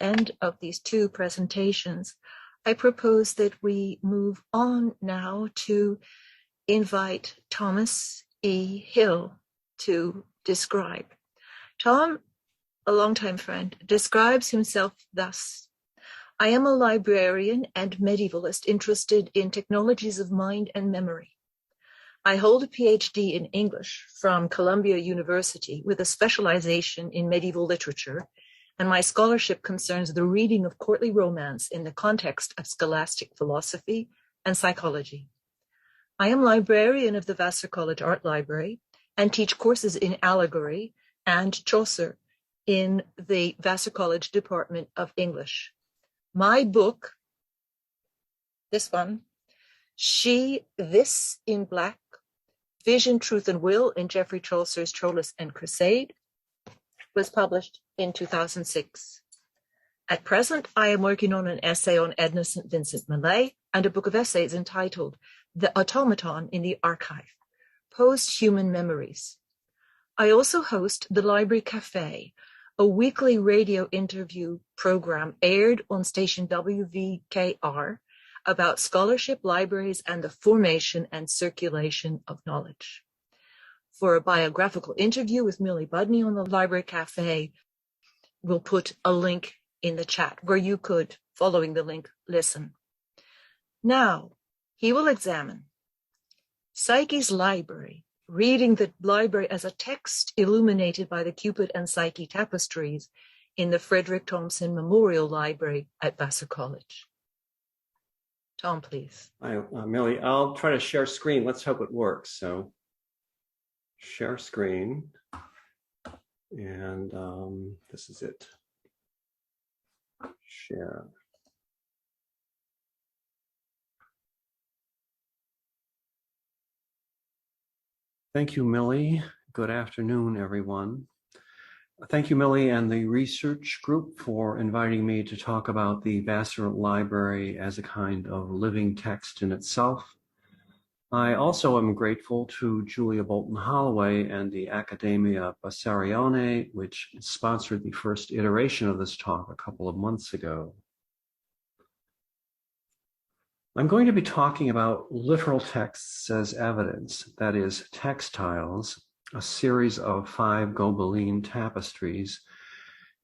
end of these two presentations, I propose that we move on now to invite Thomas E. Hill to describe. Tom, a longtime friend, describes himself thus: I am a librarian and medievalist interested in technologies of mind and memory. I hold a PhD in English from Columbia University with a specialization in medieval literature, and my scholarship concerns the reading of courtly romance in the context of scholastic philosophy and psychology. I am librarian of the Vassar College Art Library and teach courses in allegory and Chaucer in the Vassar College Department of English. My book, this one, She, This in Black, Vision, Truth, and Will in Geoffrey Chaucer's Troilus and Crusade, was published in 2006. At present, I am working on an essay on Edna St. Vincent Millay and a book of essays entitled The Automaton in the Archive, Post-Human Memories. I also host the Library Café, a weekly radio interview program aired on station WVKR about scholarship, libraries, and the formation and circulation of knowledge. For a biographical interview with Millie Budney on the Library Café, we'll put a link in the chat where you could, following the link, listen. Now, he will examine Psyche's library, reading the library as a text illuminated by the Cupid and Psyche tapestries in the Frederick Thompson Memorial Library at Vassar College. Tom, please. Hi, Millie. I'll try to share screen. Let's hope it works. So, share screen. And this is it. Share. Thank you, Millie. Good afternoon, everyone. Thank you, Millie, and the research group for inviting me to talk about the Vassar Library as a kind of living text in itself. I also am grateful to Julia Bolton Holloway and the Accademia Bassarione, which sponsored the first iteration of this talk a couple of months ago. I'm going to be talking about literal texts as evidence, that is, textiles, a series of 5 Gobelin tapestries,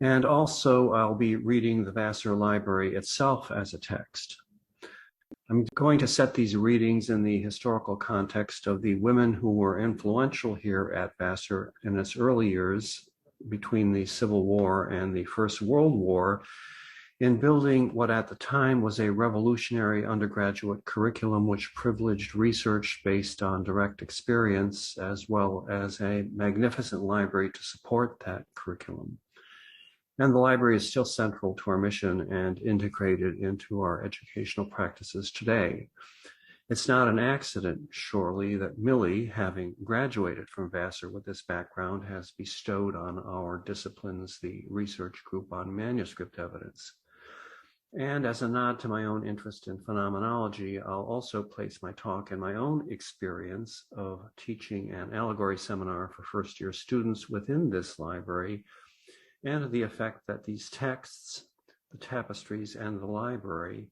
and also I'll be reading the Vassar Library itself as a text. I'm going to set these readings in the historical context of the women who were influential here at Vassar in its early years between the Civil War and the First World War, in building what at the time was a revolutionary undergraduate curriculum which privileged research based on direct experience, as well as a magnificent library to support that curriculum. And the library is still central to our mission and integrated into our educational practices today. It's not an accident, surely, that Millie, having graduated from Vassar with this background, has bestowed on our disciplines the research group on manuscript evidence. And as a nod to my own interest in phenomenology, I'll also place my talk in my own experience of teaching an allegory seminar for first-year students within this library, and the effect that these texts, the tapestries, and the library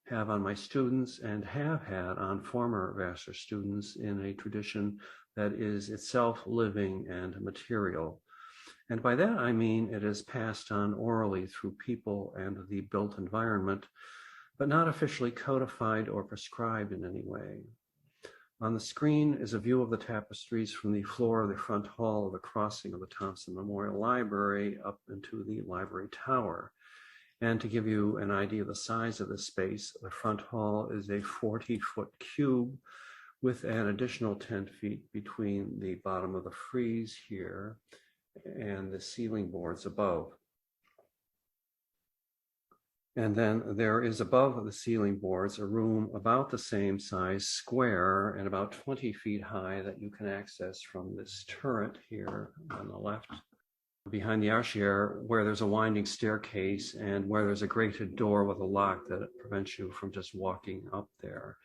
have on my students and have had on former Vassar students in a tradition that is itself living and material. And by that, I mean it is passed on orally through people and the built environment, but not officially codified or prescribed in any way. On the screen is a view of the tapestries from the floor of the front hall of the crossing of the Thompson Memorial Library up into the library tower. And to give you an idea of the size of the space, the front hall is a 40-foot cube with an additional 10 feet between the bottom of the frieze here and the ceiling boards above. And then there is above the ceiling boards a room about the same size, square, and about 20 feet high that you can access from this turret here on the left, behind the archiere, where there's a winding staircase and where there's a grated door with a lock that prevents you from just walking up there.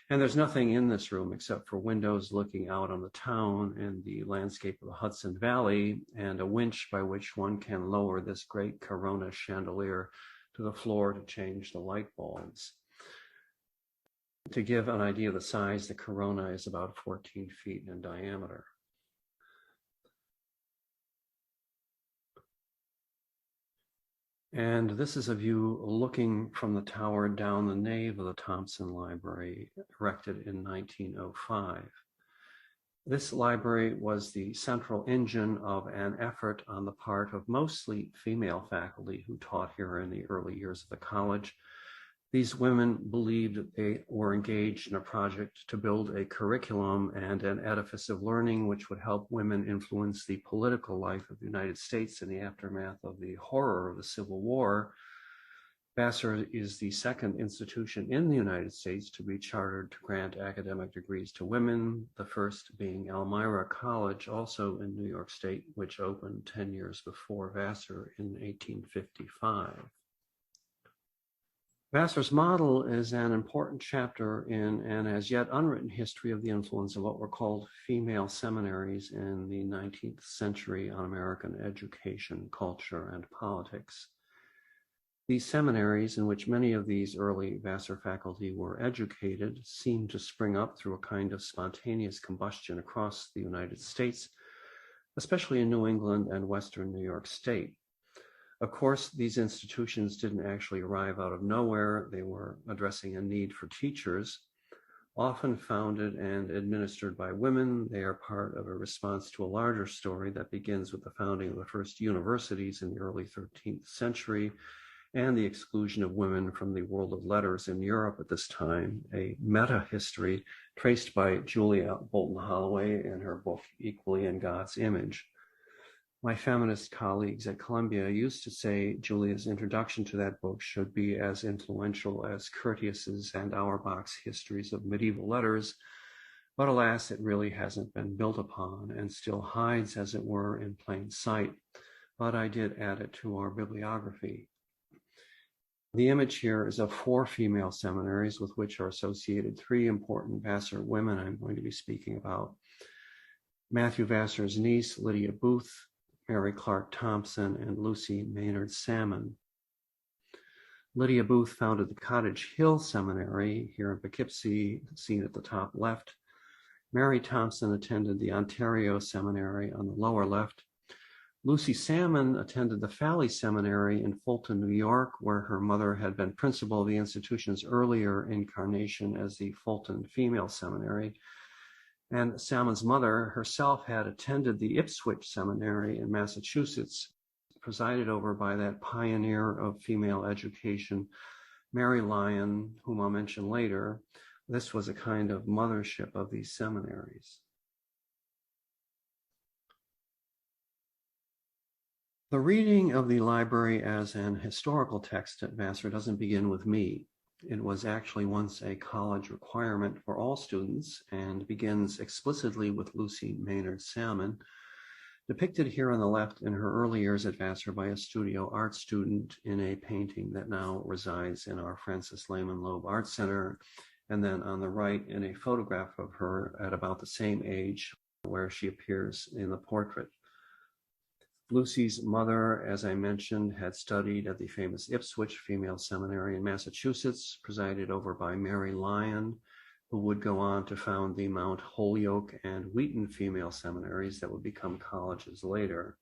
And there's nothing in this room except for windows looking out on the town and the landscape of the Hudson Valley, and a winch by which one can lower this great Corona chandelier to the floor to change the light bulbs. To give an idea of the size, the corona is about 14 feet in diameter. And this is a view looking from the tower down the nave of the Thompson Library, erected in 1905. This library was the central engine of an effort on the part of mostly female faculty who taught here in the early years of the college. These women believed that they were engaged in a project to build a curriculum and an edifice of learning which would help women influence the political life of the United States in the aftermath of the horror of the Civil War. Vassar is the second institution in the United States to be chartered to grant academic degrees to women, the first being Elmira College, also in New York State, which opened 10 years before Vassar in 1855. Vassar's model is an important chapter in an as yet unwritten history of the influence of what were called female seminaries in the 19th century on American education, culture, and politics. These seminaries, in which many of these early Vassar faculty were educated, seemed to spring up through a kind of spontaneous combustion across the United States, especially in New England and Western New York State. Of course, these institutions didn't actually arrive out of nowhere. They were addressing a need for teachers. Often founded and administered by women, they are part of a response to a larger story that begins with the founding of the first universities in the early 13th century and the exclusion of women from the world of letters in Europe at this time, a meta-history traced by Julia Bolton Holloway in her book, Equally in God's Image. My feminist colleagues at Columbia used to say Julia's introduction to that book should be as influential as Curtius's and Auerbach's histories of medieval letters, but alas, it really hasn't been built upon and still hides, as it were, in plain sight. But I did add it to our bibliography. The image here is of 4 female seminaries with which are associated 3 important Vassar women I'm going to be speaking about. Matthew Vassar's niece, Lydia Booth, Mary Clark Thompson, and Lucy Maynard Salmon. Lydia Booth founded the Cottage Hill Seminary here in Poughkeepsie, seen at the top left. Mary Thompson attended the Ontario Seminary on the lower left. Lucy Salmon attended the Falley Seminary in Fulton, New York, where her mother had been principal of the institution's earlier incarnation as the Fulton Female Seminary. And Salmon's mother herself had attended the Ipswich Seminary in Massachusetts, presided over by that pioneer of female education, Mary Lyon, whom I'll mention later. This was a kind of mothership of these seminaries. The reading of the library as an historical text at Vassar doesn't begin with me. It was actually once a college requirement for all students and begins explicitly with Lucy Maynard Salmon, depicted here on the left in her early years at Vassar by a studio art student in a painting that now resides in our Francis Lehman Loeb Art Center, and then on the right in a photograph of her at about the same age where she appears in the portrait. Lucy's mother, as I mentioned, had studied at the famous Ipswich Female Seminary in Massachusetts, presided over by Mary Lyon, who would go on to found the Mount Holyoke and Wheaton Female Seminaries that would become colleges later.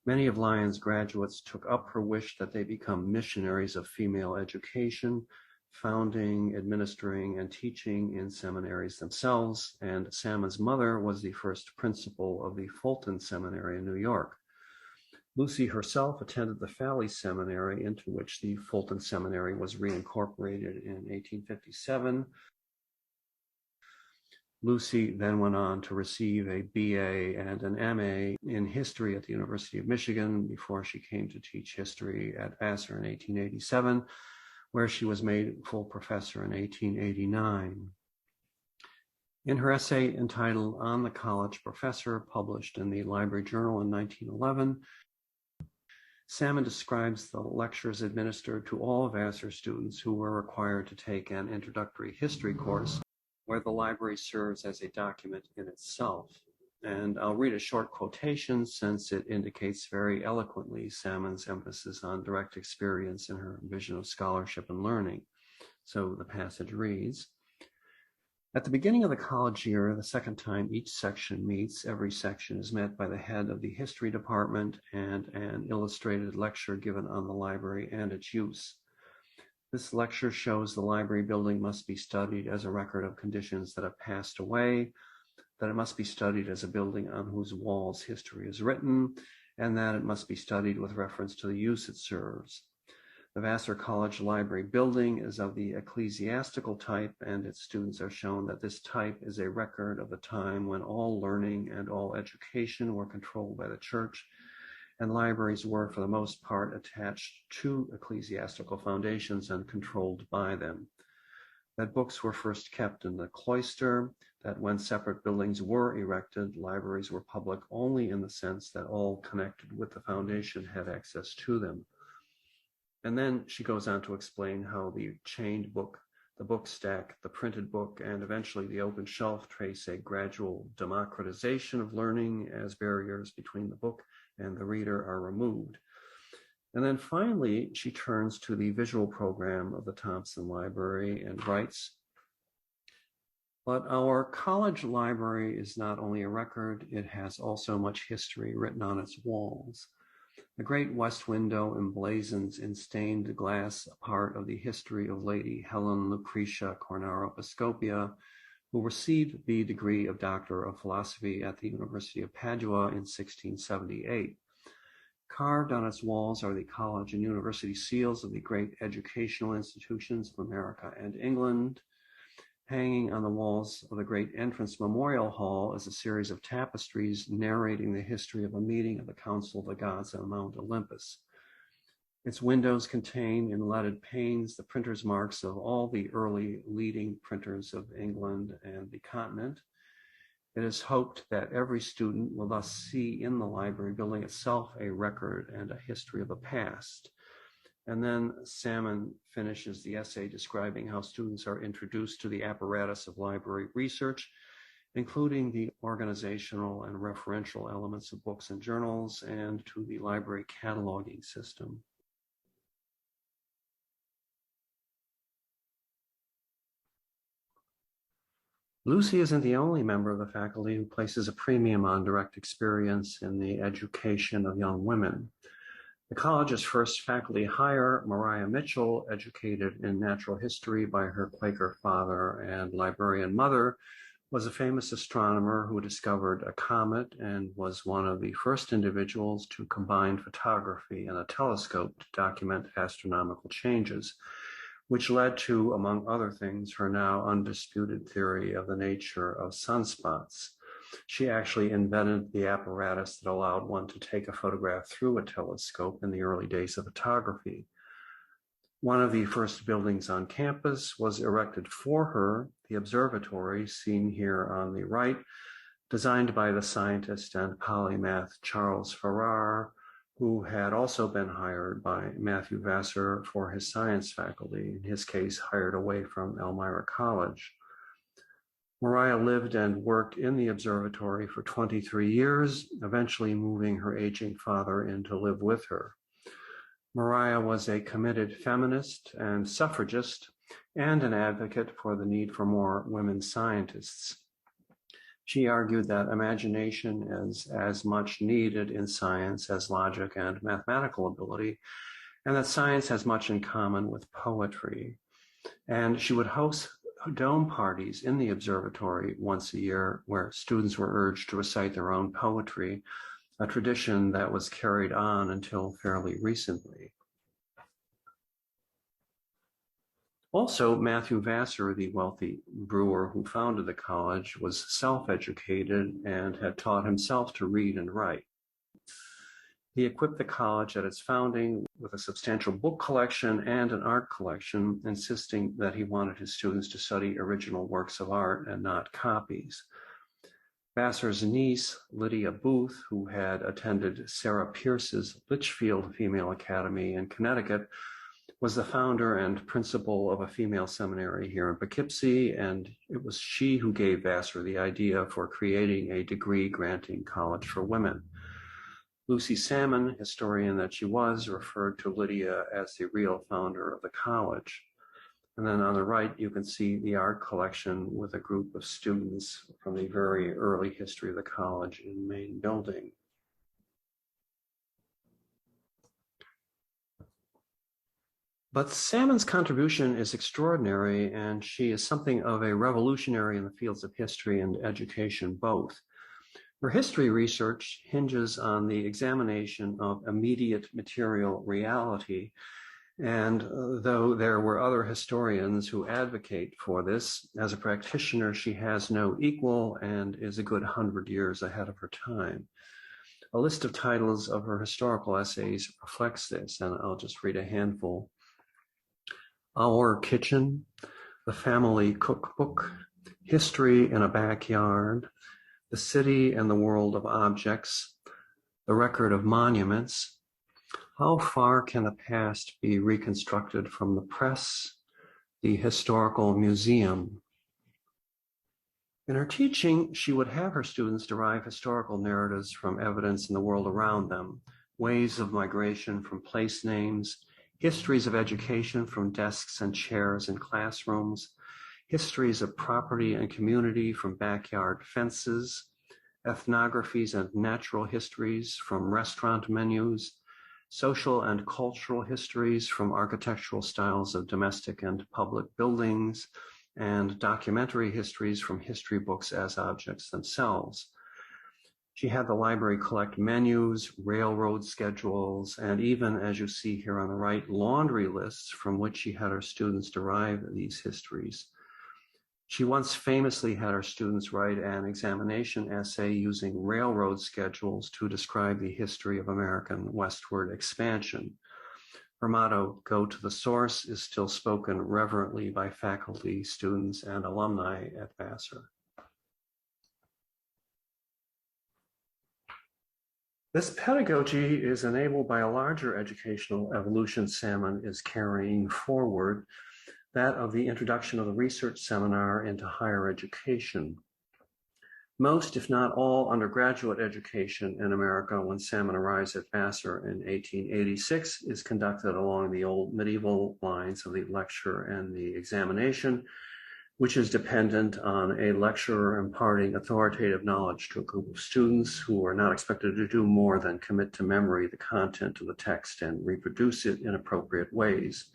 Many of Lyon's graduates took up her wish that they become missionaries of female education, founding, administering, and teaching in seminaries themselves, and Salmon's mother was the first principal of the Fulton Seminary in New York. Lucy herself attended the Falley Seminary, into which the Fulton Seminary was reincorporated in 1857. Lucy then went on to receive a BA and an MA in history at the University of Michigan before she came to teach history at Vassar in 1887, where she was made full professor in 1889. In her essay entitled On the College Professor, published in the Library Journal in 1911, Salmon describes the lectures administered to all Vassar students who were required to take an introductory history course, where the library serves as a document in itself. And I'll read a short quotation since it indicates very eloquently Salmon's emphasis on direct experience in her vision of scholarship and learning. So the passage reads, "At the beginning of the college year, the second time each section meets, every section is met by the head of the history department and an illustrated lecture given on the library and its use. This lecture shows the library building must be studied as a record of conditions that have passed away, that it must be studied as a building on whose walls history is written, and that it must be studied with reference to the use it serves. The Vassar College library building is of the ecclesiastical type, and its students are shown that this type is a record of the time when all learning and all education were controlled by the church, and libraries were, for the most part, attached to ecclesiastical foundations and controlled by them. That books were first kept in the cloister, that when separate buildings were erected, libraries were public only in the sense that all connected with the foundation had access to them." And then she goes on to explain how the chained book, the book stack, the printed book, and eventually the open shelf trace a gradual democratization of learning as barriers between the book and the reader are removed. And then finally, she turns to the visual program of the Thompson Library and writes, "But our college library is not only a record, it has also much history written on its walls. The great west window emblazons in stained glass a part of the history of Lady Elena Lucretia Cornaro Piscopia, who received the degree of Doctor of Philosophy at the University of Padua in 1678. Carved on its walls are the college and university seals of the great educational institutions of America and England. Hanging on the walls of the great entrance memorial hall is a series of tapestries narrating the history of a meeting of the Council of the Gods on Mount Olympus. Its windows contain in leaded panes the printer's marks of all the early leading printers of England and the continent. It is hoped that every student will thus see in the library building itself a record and a history of the past." And then Salmon finishes the essay describing how students are introduced to the apparatus of library research, including the organizational and referential elements of books and journals, and to the library cataloging system. Lucy isn't the only member of the faculty who places a premium on direct experience in the education of young women. The college's first faculty hire, Maria Mitchell, educated in natural history by her Quaker father and librarian mother, was a famous astronomer who discovered a comet and was one of the first individuals to combine photography and a telescope to document astronomical changes, which led to, among other things, her now undisputed theory of the nature of sunspots. She actually invented the apparatus that allowed one to take a photograph through a telescope in the early days of photography. One of the first buildings on campus was erected for her, the observatory, seen here on the right, designed by the scientist and polymath Charles Farrar, who had also been hired by Matthew Vassar for his science faculty, in his case hired away from Elmira College. Maria lived and worked in the observatory for 23 years, eventually moving her aging father in to live with her. Maria was a committed feminist and suffragist and an advocate for the need for more women scientists. She argued that imagination is as much needed in science as logic and mathematical ability, and that science has much in common with poetry. And she would host dome parties in the observatory once a year where students were urged to recite their own poetry, a tradition that was carried on until fairly recently. Also, Matthew Vassar, the wealthy brewer who founded the college, was self-educated and had taught himself to read and write. He equipped the college at its founding with a substantial book collection and an art collection, insisting that he wanted his students to study original works of art and not copies. Vassar's niece, Lydia Booth, who had attended Sarah Pierce's Litchfield Female Academy in Connecticut, was the founder and principal of a female seminary here in Poughkeepsie, and it was she who gave Vassar the idea for creating a degree-granting college for women. Lucy Salmon, historian that she was, referred to Lydia as the real founder of the college. And then on the right, you can see the art collection with a group of students from the very early history of the college in the main building. But Salmon's contribution is extraordinary, and she is something of a revolutionary in the fields of history and education both. Her history research hinges on the examination of immediate material reality, and though there were other historians who advocate for this, as a practitioner, she has no equal and is a good 100 years ahead of her time. A list of titles of her historical essays reflects this, and I'll just read a handful. Our Kitchen, The Family Cookbook, History in a Backyard, The City and the World of Objects, The Record of Monuments, How Far Can the Past Be Reconstructed from the Press, The Historical Museum. In her teaching, she would have her students derive historical narratives from evidence in the world around them, ways of migration from place names, histories of education from desks and chairs in classrooms, histories of property and community from backyard fences, ethnographies and natural histories from restaurant menus, social and cultural histories from architectural styles of domestic and public buildings, and documentary histories from history books as objects themselves. She had the library collect menus, railroad schedules, and even, as you see here on the right, laundry lists from which she had her students derive these histories. She once famously had her students write an examination essay using railroad schedules to describe the history of American westward expansion. Her motto, "Go to the source," is still spoken reverently by faculty, students, and alumni at Vassar. This pedagogy is enabled by a larger educational evolution Salmon is carrying forward, that of the introduction of the research seminar into higher education. Most, if not all, undergraduate education in America when Salmon arrives at Vassar in 1886 is conducted along the old medieval lines of the lecture and the examination, which is dependent on a lecturer imparting authoritative knowledge to a group of students who are not expected to do more than commit to memory the content of the text and reproduce it in appropriate ways.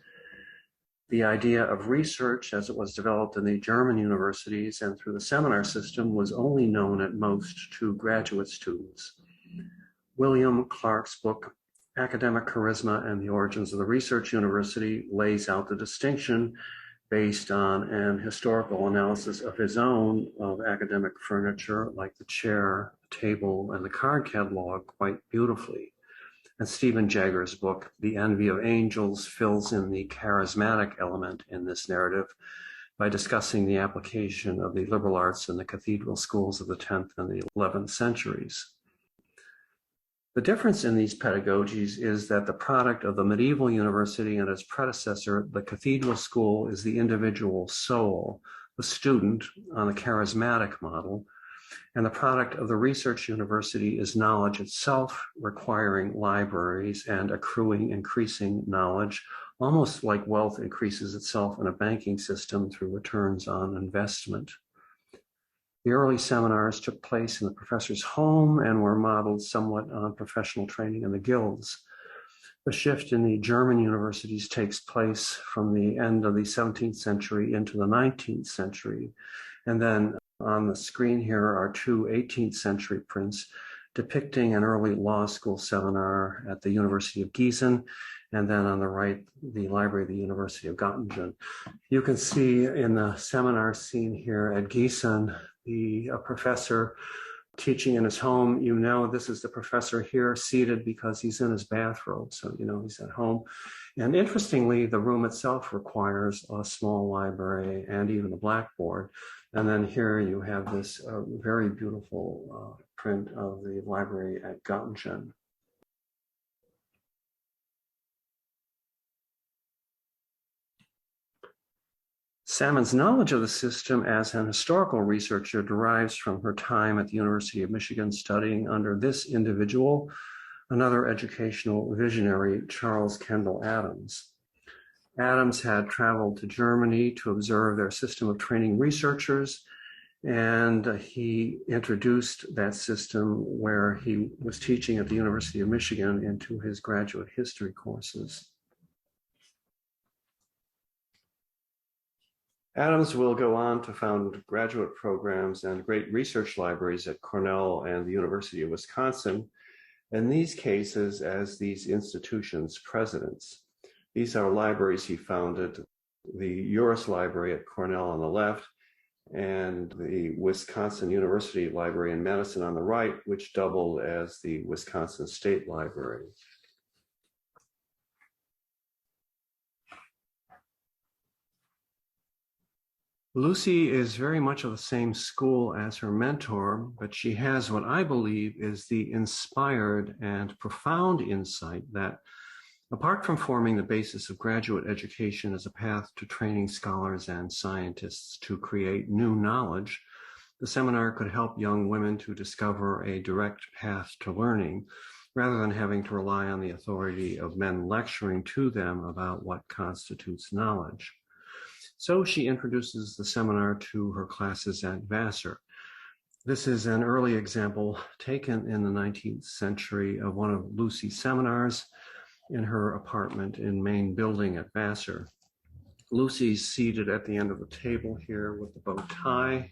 The idea of research, as it was developed in the German universities and through the seminar system, was only known at most to graduate students. William Clark's book, Academic Charisma and the Origins of the Research University, lays out the distinction based on an historical analysis of his own of academic furniture, like the chair, the table, and the card catalog, quite beautifully. And Stephen Jagger's book, The Envy of Angels, fills in the charismatic element in this narrative by discussing the application of the liberal arts in the cathedral schools of the 10th and the 11th centuries. The difference in these pedagogies is that the product of the medieval university and its predecessor, the cathedral school, is the individual soul, the student on the charismatic model, and the product of the research university is knowledge itself, requiring libraries and accruing increasing knowledge, almost like wealth increases itself in a banking system through returns on investment. The early seminars took place in the professor's home and were modeled somewhat on professional training in the guilds. The shift in the German universities takes place from the end of the 17th century into the 19th century. And then on the screen here are two 18th century prints depicting an early law school seminar at the University of Gießen, and then on the right, the library of the University of Göttingen. You can see in the seminar scene here at Gießen, the professor teaching in his home. You know, this is the professor here seated because he's in his bathrobe, so you know he's at home. And interestingly, the room itself requires a small library and even a blackboard. And then here you have this very beautiful print of the library at Göttingen. Salmon's knowledge of the system as an historical researcher derives from her time at the University of Michigan studying under this individual, another educational visionary, Charles Kendall Adams. Adams had traveled to Germany to observe their system of training researchers, and he introduced that system where he was teaching at the University of Michigan into his graduate history courses. Adams will go on to found graduate programs and great research libraries at Cornell and the University of Wisconsin, in these cases as these institutions' presidents. These are libraries he founded, the Uris Library at Cornell on the left, and the Wisconsin University Library in Madison on the right, which doubled as the Wisconsin State Library. Lucy is very much of the same school as her mentor, but she has what I believe is the inspired and profound insight that, apart from forming the basis of graduate education as a path to training scholars and scientists to create new knowledge, the seminar could help young women to discover a direct path to learning, rather than having to rely on the authority of men lecturing to them about what constitutes knowledge. So she introduces the seminar to her classes at Vassar. This is an early example taken in the 19th century of one of Lucy's seminars in her apartment in main building at Vassar. Lucy's seated at the end of the table here with the bow tie,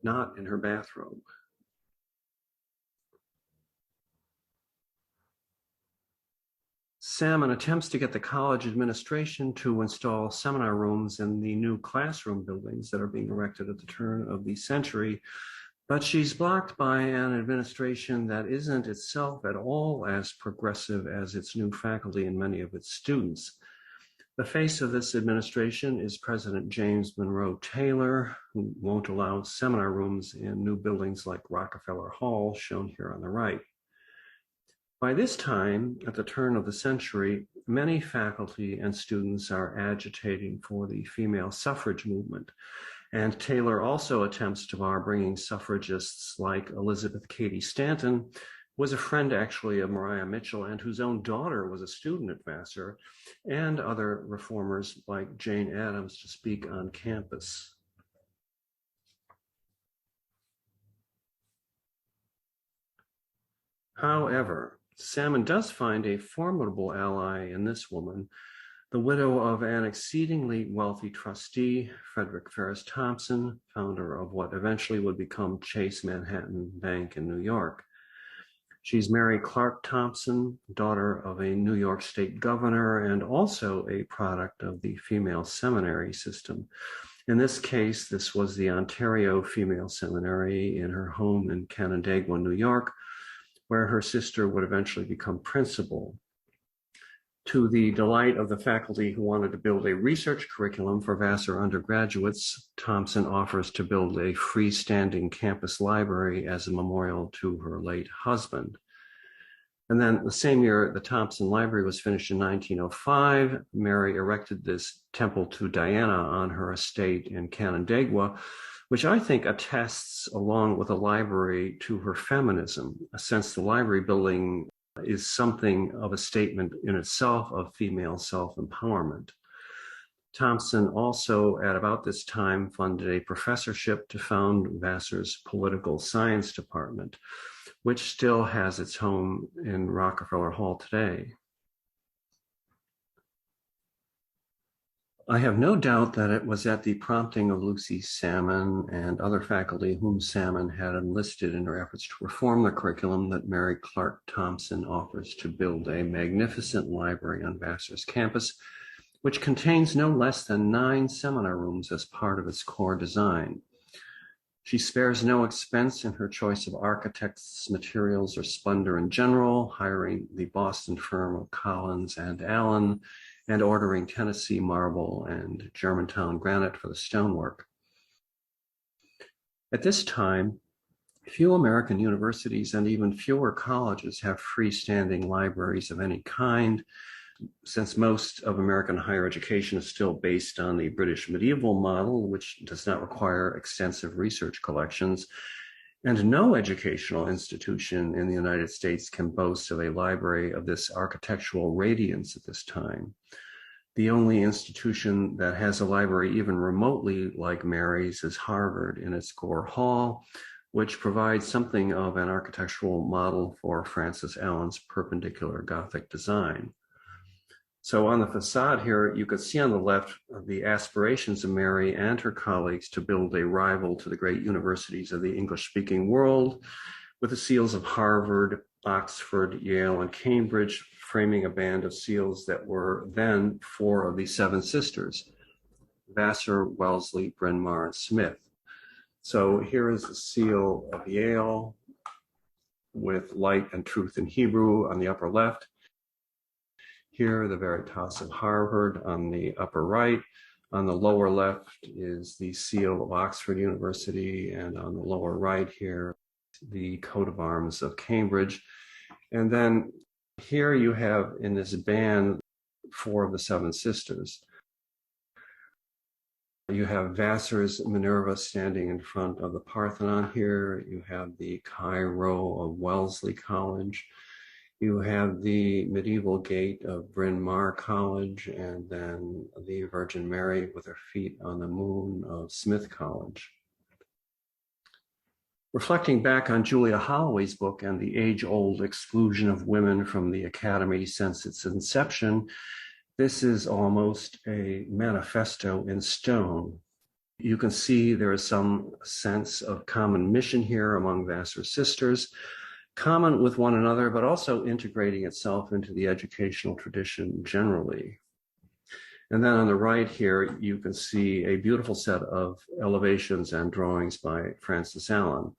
not in her bathrobe. Salmon attempts to get the college administration to install seminar rooms in the new classroom buildings that are being erected at the turn of the century, but she's blocked by an administration that isn't itself at all as progressive as its new faculty and many of its students. The face of this administration is President James Monroe Taylor, who won't allow seminar rooms in new buildings like Rockefeller Hall, shown here on the right. By this time, at the turn of the century, many faculty and students are agitating for the female suffrage movement, and Taylor also attempts to bar bringing suffragists like Elizabeth Cady Stanton, who was a friend actually of Maria Mitchell and whose own daughter was a student at Vassar, and other reformers like Jane Addams to speak on campus. However, Salmon does find a formidable ally in this woman, the widow of an exceedingly wealthy trustee, Frederick Thompson, founder of what eventually would become Chase Manhattan Bank in New York. She's Mary Clark Thompson, daughter of a New York state governor and also a product of the female seminary system. In this case, this was the Ontario Female Seminary in her home in Canandaigua, New York, where her sister would eventually become principal. To the delight of the faculty who wanted to build a research curriculum for Vassar undergraduates, Thompson offers to build a freestanding campus library as a memorial to her late husband. And then the same year the Thompson Library was finished in 1905, Mary erected this temple to Diana on her estate in Canandaigua, which I think attests, along with a library, to her feminism, since the library building is something of a statement in itself of female self-empowerment. Thompson also, at about this time, funded a professorship to found Vassar's political science department, which still has its home in Rockefeller Hall today. I have no doubt that it was at the prompting of Lucy Salmon and other faculty whom Salmon had enlisted in her efforts to reform the curriculum that Mary Clark Thompson offers to build a magnificent library on Vassar's campus, which contains no less than 9 seminar rooms as part of its core design. She spares no expense in her choice of architects, materials, or splendor in general, hiring the Boston firm of Collins and Allen, and ordering Tennessee marble and Germantown granite for the stonework. At this time, few American universities and even fewer colleges have freestanding libraries of any kind, Since most of American higher education is still based on the British medieval model, which does not require extensive research collections, and no educational institution in the United States can boast of a library of this architectural radiance at this time. The only institution that has a library even remotely like Mary's is Harvard in its Gore Hall, which provides something of an architectural model for Francis Allen's perpendicular Gothic design. So on the facade here, you can see on the left the aspirations of Mary and her colleagues to build a rival to the great universities of the English-speaking world, with the seals of Harvard, Oxford, Yale, and Cambridge framing a band of seals that were then four of the seven sisters: Vassar, Wellesley, Bryn Mawr, and Smith. So here is the seal of Yale with light and truth in Hebrew on the upper left. Here, the Veritas of Harvard on the upper right. On the lower left is the seal of Oxford University, and on the lower right here, the coat of arms of Cambridge. And then here you have in this band four of the seven sisters. You have Vassar's Minerva standing in front of the Parthenon here. You have the Cairo of Wellesley College. You have the medieval gate of Bryn Mawr College, and then the Virgin Mary with her feet on the moon of Smith College. Reflecting back on Julia Holloway's book and the age-old exclusion of women from the academy since its inception, this is almost a manifesto in stone. You can see there is some sense of common mission here among Vassar sisters, common with one another, but also integrating itself into the educational tradition generally. And then on the right here, you can see a beautiful set of elevations and drawings by Francis Allen.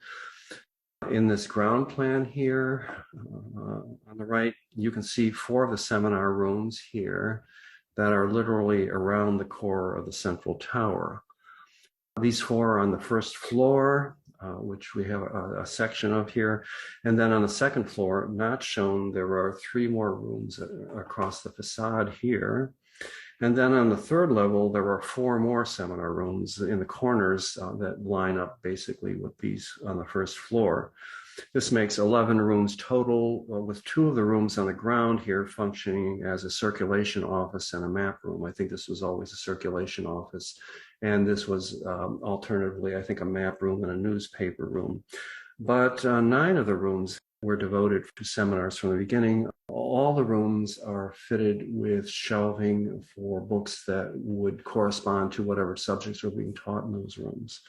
In this ground plan here, on the right, you can see four of the seminar rooms here that are literally around the core of the central tower. These four are on the first floor, which we have a section of here. And then on the second floor, not shown, there are three more rooms across the facade here. And then on the third level, there are four more seminar rooms in the corners that line up basically with these on the first floor. This makes 11 rooms total, with two of the rooms on the ground here functioning as a circulation office and a map room. I think this was always a circulation office, and this was alternatively, I think, a map room and a newspaper room. But 9 of the rooms were devoted to seminars from the beginning. All the rooms are fitted with shelving for books that would correspond to whatever subjects were being taught in those rooms.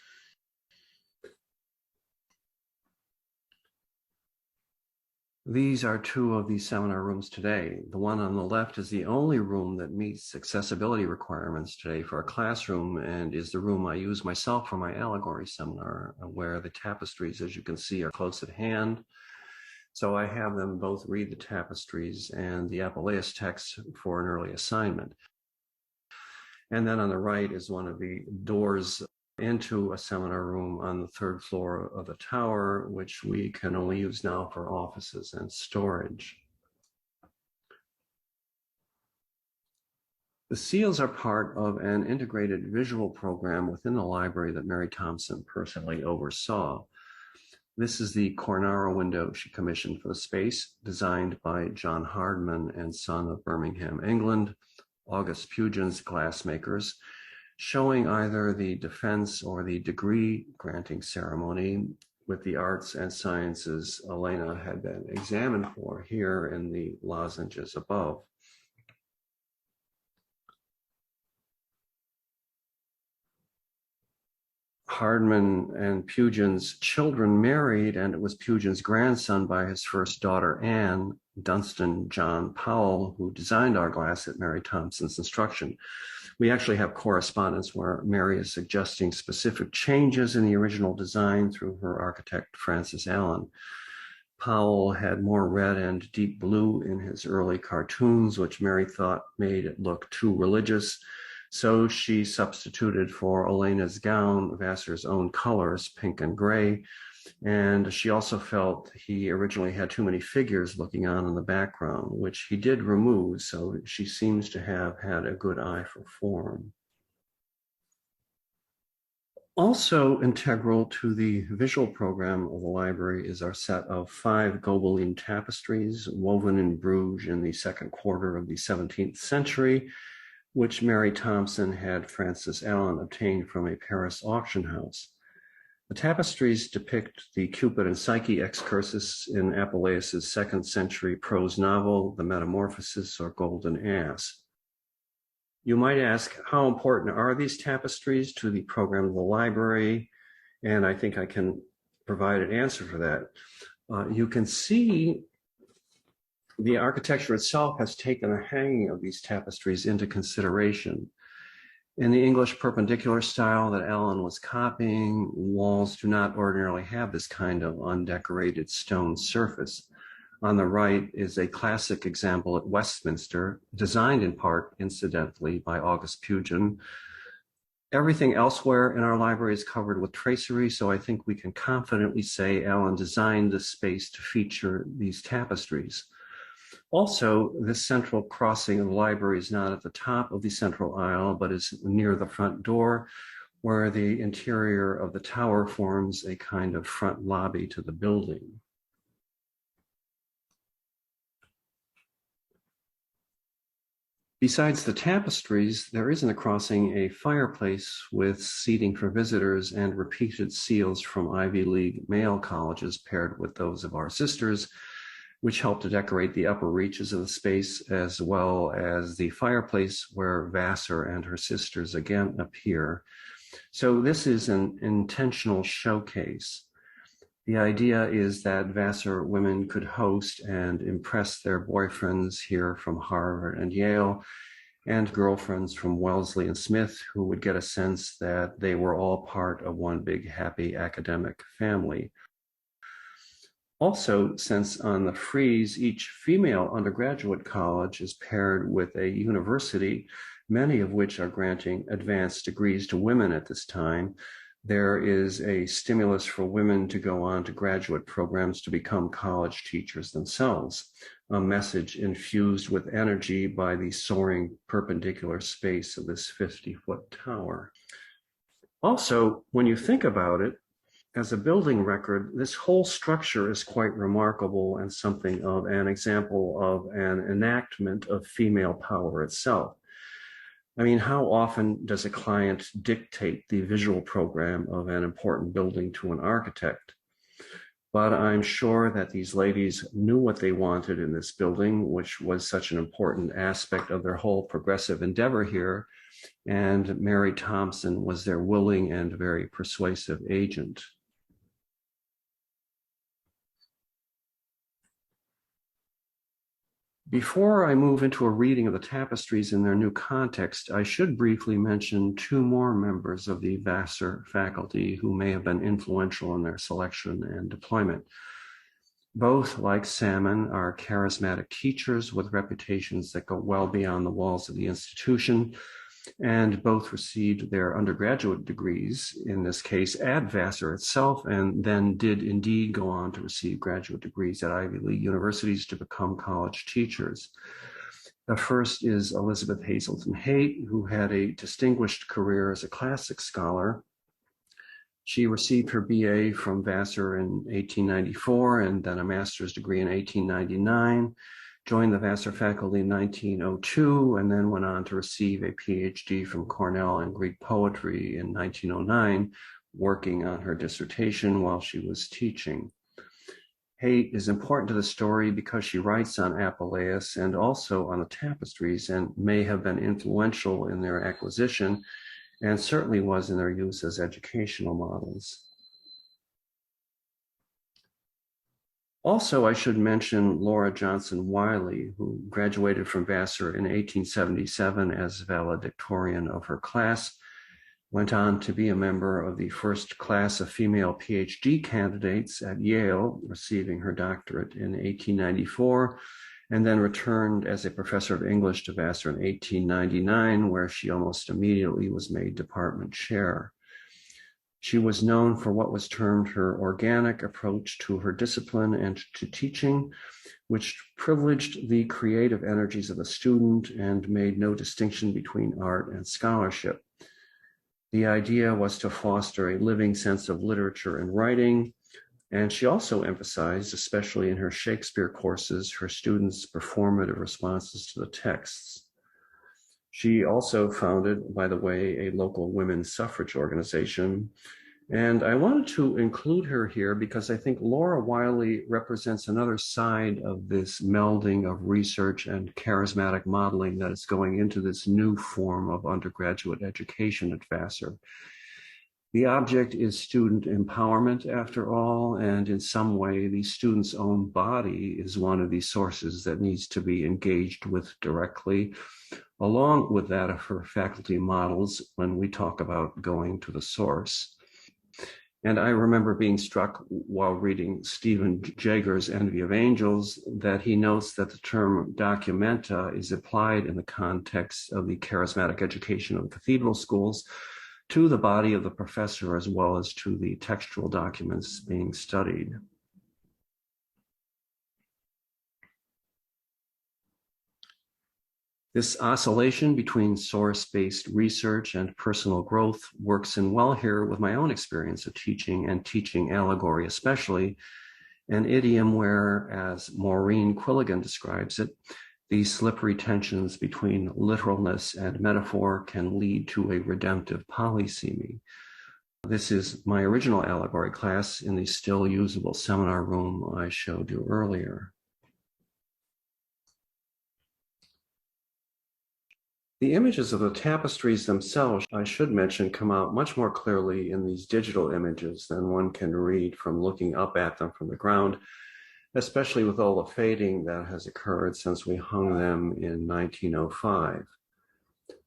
These are 2 of these seminar rooms today. The one on the left is the only room that meets accessibility requirements today for a classroom, and is the room I use myself for my allegory seminar, where the tapestries, as you can see, are close at hand. So I have them both read the tapestries and the Apuleius text for an early assignment. And then on the right is one of the doors into a seminar room on the 3rd floor of the tower, which we can only use now for offices and storage. The seals are part of an integrated visual program within the library that Mary Thompson personally oversaw. This is the Cornaro window she commissioned for the space, designed by John Hardman and Son of Birmingham, England, August Pugins glassmakers, showing either the defense or the degree granting ceremony with the arts and sciences Elena had been examined for here in the lozenges above. Hardman and Pugin's children married, and it was Pugin's grandson by his first daughter, Anne, Dunstan John Powell, who designed our glass at Mary Thompson's instruction. We actually have correspondence where Mary is suggesting specific changes in the original design through her architect, Francis Allen. Powell had more red and deep blue in his early cartoons, which Mary thought made it look too religious. So she substituted for Elena's gown Vassar's own colors, pink and gray. And she also felt he originally had too many figures looking on in the background, which he did remove, so she seems to have had a good eye for form. Also integral to the visual program of the library is our set of 5 Gobelin tapestries woven in Bruges in the second quarter of the 17th century, which Mary Thompson had Frances Allen obtain from a Paris auction house. The tapestries depict the Cupid and Psyche excursus in Apuleius' 2nd century prose novel, The Metamorphosis or Golden Ass. You might ask, how important are these tapestries to the program of the library? And I think I can provide an answer for that. You can see the architecture itself has taken the hanging of these tapestries into consideration. In the English perpendicular style that Allen was copying, walls do not ordinarily have this kind of undecorated stone surface. On the right is a classic example at Westminster, designed in part, incidentally, by August Pugin. Everything elsewhere in our library is covered with tracery, so I think we can confidently say Allen designed this space to feature these tapestries. Also, this central crossing of the library is not at the top of the central aisle, but is near the front door, where the interior of the tower forms a kind of front lobby to the building. Besides the tapestries, there is in the crossing a fireplace with seating for visitors and repeated seals from Ivy League male colleges paired with those of our sisters, which help to decorate the upper reaches of the space, as well as the fireplace where Vassar and her sisters again appear. So this is an intentional showcase. The idea is that Vassar women could host and impress their boyfriends here from Harvard and Yale, and girlfriends from Wellesley and Smith, who would get a sense that they were all part of one big happy academic family. Also, since on the frieze, each female undergraduate college is paired with a university, many of which are granting advanced degrees to women at this time, there is a stimulus for women to go on to graduate programs to become college teachers themselves, a message infused with energy by the soaring perpendicular space of this 50-foot tower. Also, when you think about it, as a building record, this whole structure is quite remarkable and something of an example of an enactment of female power itself. I mean, how often does a client dictate the visual program of an important building to an architect? But I'm sure that these ladies knew what they wanted in this building, which was such an important aspect of their whole progressive endeavor here, and Mary Thompson was their willing and very persuasive agent. Before I move into a reading of the tapestries in their new context, I should briefly mention 2 more members of the Vassar faculty who may have been influential in their selection and deployment. Both, like Salmon, are charismatic teachers with reputations that go well beyond the walls of the institution, and both received their undergraduate degrees, in this case at Vassar itself, and then did indeed go on to receive graduate degrees at Ivy League universities to become college teachers. The first is Elizabeth Hazelton Haight, who had a distinguished career as a classics scholar. She received her BA from Vassar in 1894 and then a master's degree in 1899. Joined the Vassar faculty in 1902, and then went on to receive a PhD from Cornell in Greek poetry in 1909, working on her dissertation while she was teaching. Haight is important to the story because she writes on Apuleius and also on the tapestries, and may have been influential in their acquisition, and certainly was in their use as educational models. Also, I should mention Laura Johnson Wiley, who graduated from Vassar in 1877 as valedictorian of her class, went on to be a member of the first class of female PhD candidates at Yale, receiving her doctorate in 1894, and then returned as a professor of English to Vassar in 1899, where she almost immediately was made department chair. She was known for what was termed her organic approach to her discipline and to teaching, which privileged the creative energies of the student and made no distinction between art and scholarship. The idea was to foster a living sense of literature and writing, and she also emphasized, especially in her Shakespeare courses, her students' performative responses to the texts. She also founded, by the way, a local women's suffrage organization. And I wanted to include her here because I think Laura Wiley represents another side of this melding of research and charismatic modeling that is going into this new form of undergraduate education at Vassar. The object is student empowerment, after all, and in some way, the student's own body is one of the sources that needs to be engaged with directly, along with that of her faculty models when we talk about going to the source. And I remember being struck while reading Stephen Jager's Envy of Angels that he notes that the term documenta is applied in the context of the charismatic education of the cathedral schools to the body of the professor as well as to the textual documents being studied. This oscillation between source-based research and personal growth works in well here with my own experience of teaching and teaching allegory especially, an idiom where, as Maureen Quilligan describes it, the slippery tensions between literalness and metaphor can lead to a redemptive polysemy. This is my original allegory class in the still usable seminar room I showed you earlier. The images of the tapestries themselves, I should mention, come out much more clearly in these digital images than one can read from looking up at them from the ground, especially with all the fading that has occurred since we hung them in 1905.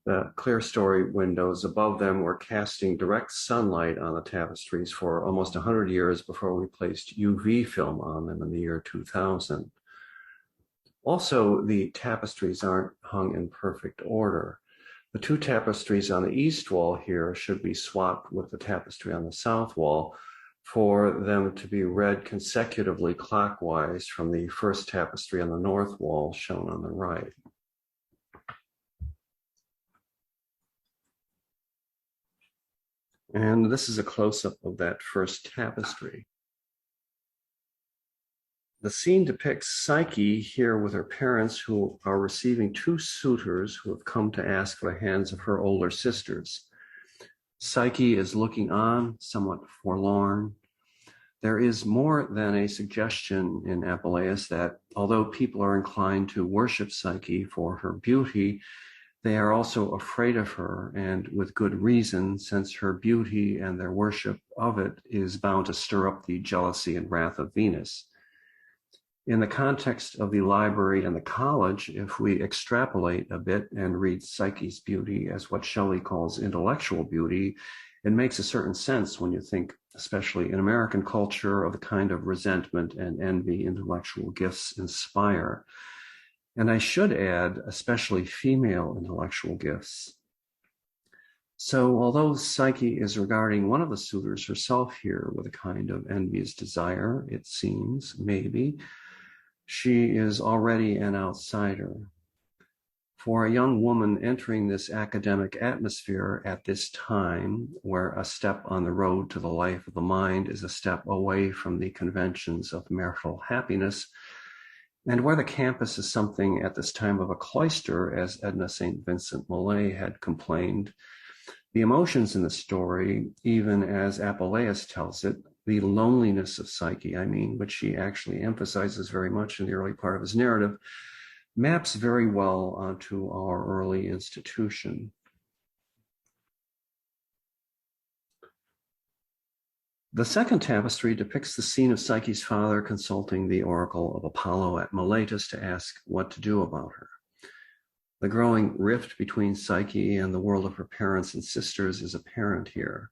The clerestory windows above them were casting direct sunlight on the tapestries for almost 100 years before we placed UV film on them in the year 2000. Also, the tapestries aren't hung in perfect order. The two tapestries on the east wall here should be swapped with the tapestry on the south wall for them to be read consecutively clockwise from the first tapestry on the north wall shown on the right. And this is a close-up of that first tapestry. The scene depicts Psyche here with her parents who are receiving two suitors who have come to ask for the hands of her older sisters. Psyche is looking on, somewhat forlorn. There is more than a suggestion in Apuleius that although people are inclined to worship Psyche for her beauty, they are also afraid of her, and with good reason, since her beauty and their worship of it is bound to stir up the jealousy and wrath of Venus. In the context of the library and the college, if we extrapolate a bit and read Psyche's beauty as what Shelley calls intellectual beauty, it makes a certain sense when you think, especially in American culture, of the kind of resentment and envy intellectual gifts inspire. And I should add, especially female intellectual gifts. So although Psyche is regarding one of the suitors herself here with a kind of envious desire, it seems, maybe, she is already an outsider. For a young woman entering this academic atmosphere at this time, where a step on the road to the life of the mind is a step away from the conventions of marital happiness, and where the campus is something at this time of a cloister, as Edna St. Vincent Millay had complained, the emotions in the story, even as Apuleius tells it, the loneliness of Psyche, which he actually emphasizes very much in the early part of his narrative, maps very well onto our early institution. The second tapestry depicts the scene of Psyche's father consulting the oracle of Apollo at Miletus to ask what to do about her. The growing rift between Psyche and the world of her parents and sisters is apparent here.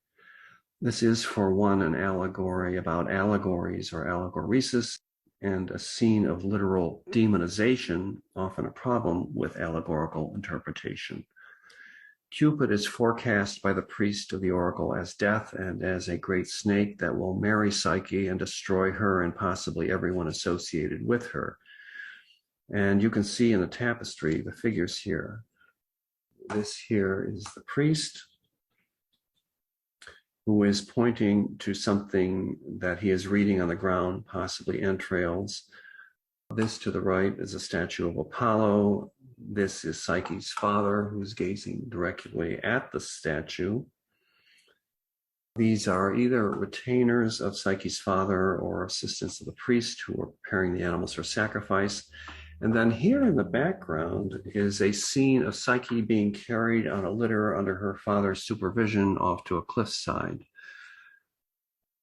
This is, for one, an allegory about allegories or allegoresis, and a scene of literal demonization, often a problem with allegorical interpretation. Cupid is forecast by the priest of the oracle as death and as a great snake that will marry Psyche and destroy her and possibly everyone associated with her. And you can see in the tapestry the figures here. This here is the priest who is pointing to something that he is reading on the ground, possibly entrails. This to the right is a statue of Apollo. This is Psyche's father, who's gazing directly at the statue. These are either retainers of Psyche's father or assistants of the priest who are preparing the animals for sacrifice. And then here in the background is a scene of Psyche being carried on a litter under her father's supervision off to a cliffside.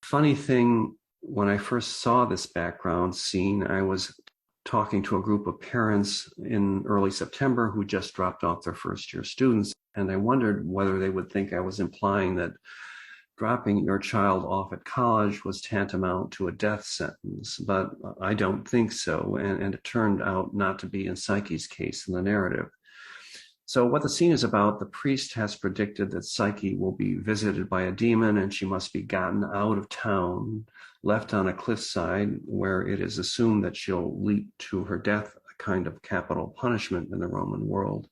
Funny thing, when I first saw this background scene, I was talking to a group of parents in early September who just dropped off their first-year students, and I wondered whether they would think I was implying that dropping your child off at college was tantamount to a death sentence, but I don't think so, and it turned out not to be in Psyche's case in the narrative. So what the scene is about, the priest has predicted that Psyche will be visited by a demon and she must be gotten out of town, left on a cliffside where it is assumed that she'll leap to her death, a kind of capital punishment in the Roman world.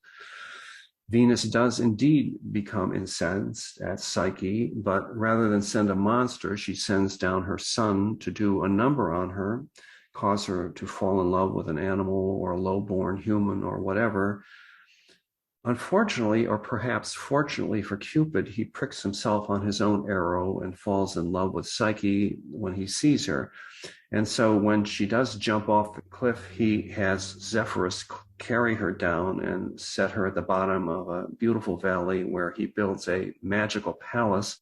Venus does indeed become incensed at Psyche, but rather than send a monster, she sends down her son to do a number on her, cause her to fall in love with an animal or a low-born human or whatever. Unfortunately, or perhaps fortunately for Cupid, he pricks himself on his own arrow and falls in love with Psyche when he sees her. And so when she does jump off the cliff, he has Zephyrus carry her down and set her at the bottom of a beautiful valley where he builds a magical palace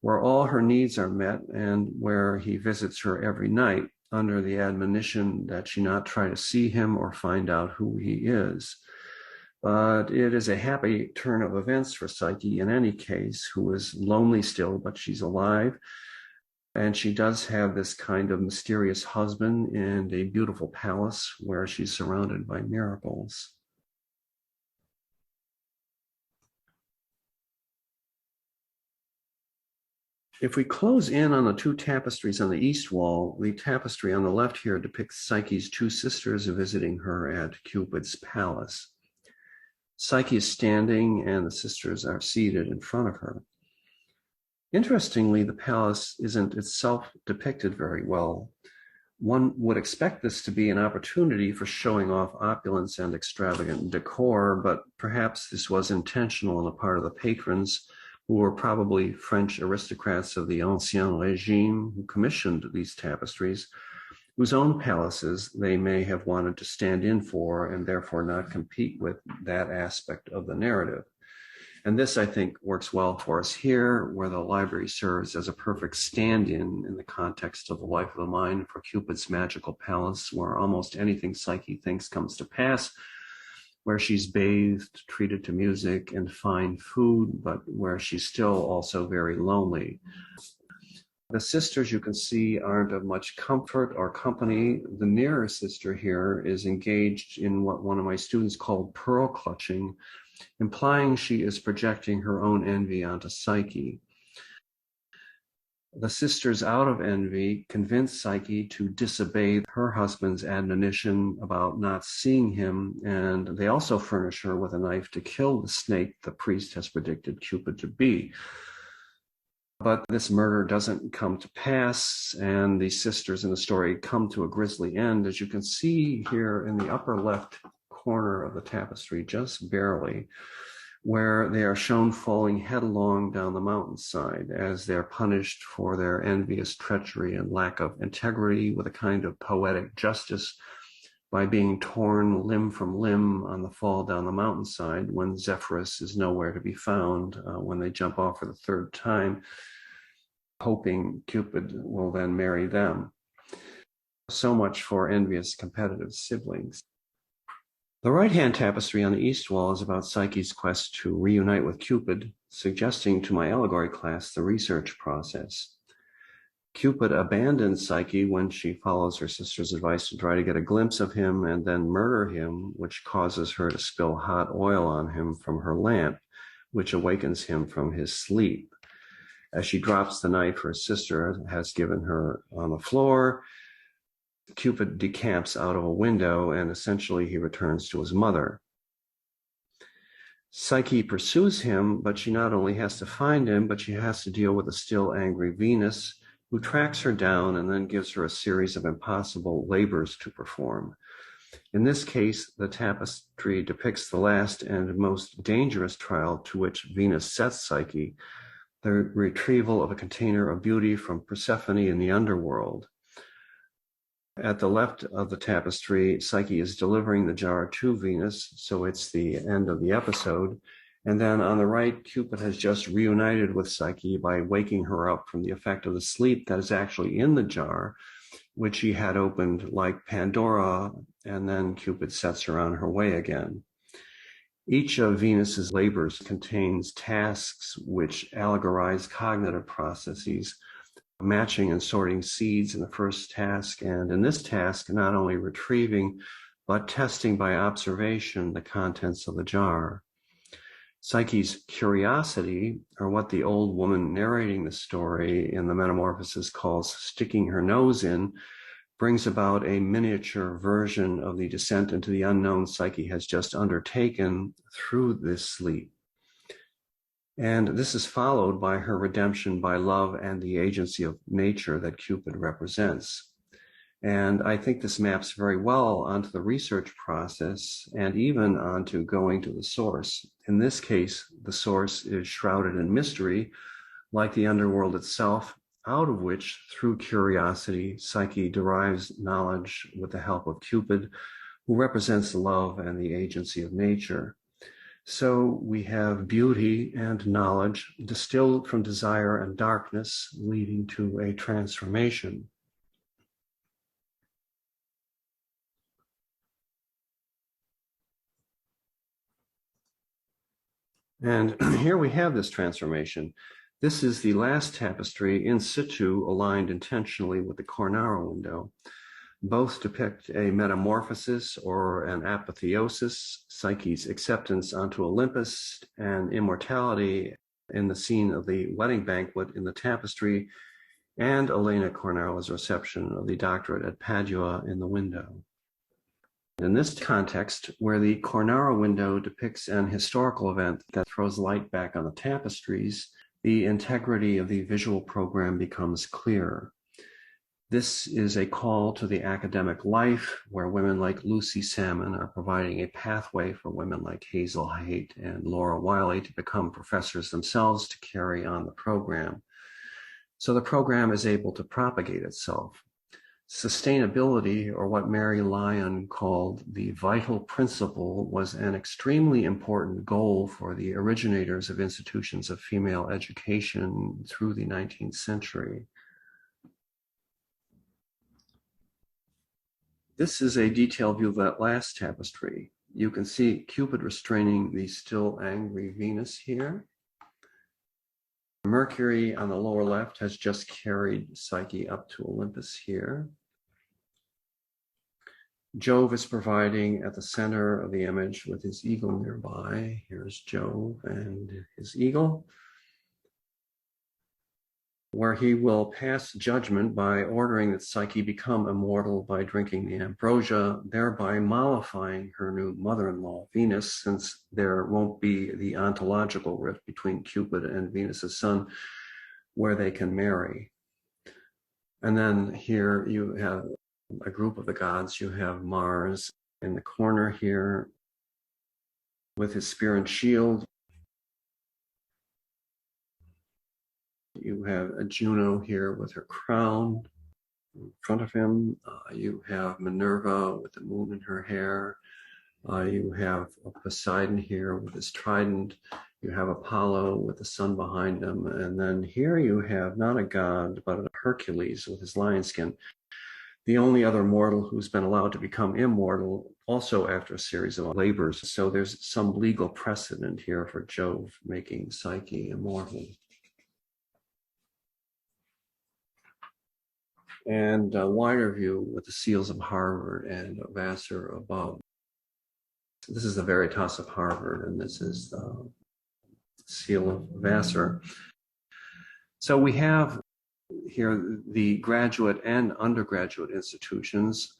where all her needs are met and where he visits her every night under the admonition that she not try to see him or find out who he is. But it is a happy turn of events for Psyche in any case, who is lonely still, but she's alive. And she does have this kind of mysterious husband in a beautiful palace where she's surrounded by miracles. If we close in on the two tapestries on the east wall, the tapestry on the left here depicts Psyche's two sisters visiting her at Cupid's palace. Psyche is standing and the sisters are seated in front of her. Interestingly, the palace isn't itself depicted very well. One would expect this to be an opportunity for showing off opulence and extravagant decor, but perhaps this was intentional on the part of the patrons, who were probably French aristocrats of the Ancien Régime who commissioned these tapestries, whose own palaces they may have wanted to stand in for and therefore not compete with that aspect of the narrative. And this, I think, works well for us here, where the library serves as a perfect stand-in in the context of the life of the mind for Cupid's magical palace, where almost anything Psyche thinks comes to pass, where she's bathed, treated to music and fine food, but where she's still also very lonely. The sisters you can see aren't of much comfort or company. The nearer sister here is engaged in what one of my students called pearl clutching, implying she is projecting her own envy onto Psyche. The sisters, out of envy, convince Psyche to disobey her husband's admonition about not seeing him, and they also furnish her with a knife to kill the snake the priest has predicted Cupid to be. But this murder doesn't come to pass, and the sisters in the story come to a grisly end, as you can see here in the upper left corner of the tapestry, just barely, where they are shown falling headlong down the mountainside as they're punished for their envious treachery and lack of integrity with a kind of poetic justice by being torn limb from limb on the fall down the mountainside when Zephyrus is nowhere to be found when they jump off for the third time, hoping Cupid will then marry them. So much for envious competitive siblings. The right-hand tapestry on the east wall is about Psyche's quest to reunite with Cupid, suggesting to my allegory class the research process. Cupid abandons Psyche when she follows her sister's advice to try to get a glimpse of him and then murder him, which causes her to spill hot oil on him from her lamp, which awakens him from his sleep. As she drops the knife her sister has given her on the floor, Cupid decamps out of a window, and essentially he returns to his mother. Psyche pursues him, but she not only has to find him, but she has to deal with a still angry Venus, who tracks her down and then gives her a series of impossible labors to perform. In this case, the tapestry depicts the last and most dangerous trial to which Venus sets Psyche, the retrieval of a container of beauty from Persephone in the underworld. At the left of the tapestry, Psyche is delivering the jar to Venus, so it's the end of the episode. And then on the right, Cupid has just reunited with Psyche by waking her up from the effect of the sleep that is actually in the jar, which he had opened like Pandora, and then Cupid sets her on her way again. Each of Venus's labors contains tasks which allegorize cognitive processes, matching and sorting seeds in the first task, and in this task, not only retrieving, but testing by observation the contents of the jar. Psyche's curiosity, or what the old woman narrating the story in the Metamorphosis calls sticking her nose in, brings about a miniature version of the descent into the unknown Psyche has just undertaken through this sleep. And this is followed by her redemption by love and the agency of nature that Cupid represents. And I think this maps very well onto the research process and even onto going to the source. In this case, the source is shrouded in mystery, like the underworld itself, out of which, through curiosity, Psyche derives knowledge with the help of Cupid, who represents love and the agency of nature. So we have beauty and knowledge distilled from desire and darkness, leading to a transformation. And here we have this transformation. This is the last tapestry in situ, aligned intentionally with the Cornaro window. Both depict a metamorphosis or an apotheosis, Psyche's acceptance onto Olympus, and immortality in the scene of the wedding banquet in the tapestry, and Elena Cornaro's reception of the doctorate at Padua in the window. In this context, where the Cornaro window depicts an historical event that throws light back on the tapestries, the integrity of the visual program becomes clear. This is a call to the academic life, where women like Lucy Salmon are providing a pathway for women like Hazel Haight and Laura Wiley to become professors themselves to carry on the program. So the program is able to propagate itself. Sustainability, or what Mary Lyon called the vital principle, was an extremely important goal for the originators of institutions of female education through the 19th century. This is a detailed view of that last tapestry. You can see Cupid restraining the still angry Venus here. Mercury on the lower left has just carried Psyche up to Olympus here. Jove is providing at the center of the image with his eagle nearby. Here's Jove and his eagle, where he will pass judgment by ordering that Psyche become immortal by drinking the ambrosia, thereby mollifying her new mother-in-law, Venus, since there won't be the ontological rift between Cupid and Venus's son, where they can marry. And then here you have a group of the gods. You have Mars in the corner here with his spear and shield. You have a Juno here with her crown in front of him. You have Minerva with the moon in her hair. You have Poseidon here with his trident. You have Apollo with the sun behind him. And then here you have not a god, but a Hercules with his lion skin. The only other mortal who's been allowed to become immortal, also after a series of labors. So there's some legal precedent here for Jove making Psyche immortal. And a wider view with the seals of Harvard and Vassar above. This is the Veritas of Harvard, and this is seal of Vassar. So we have here the graduate and undergraduate institutions,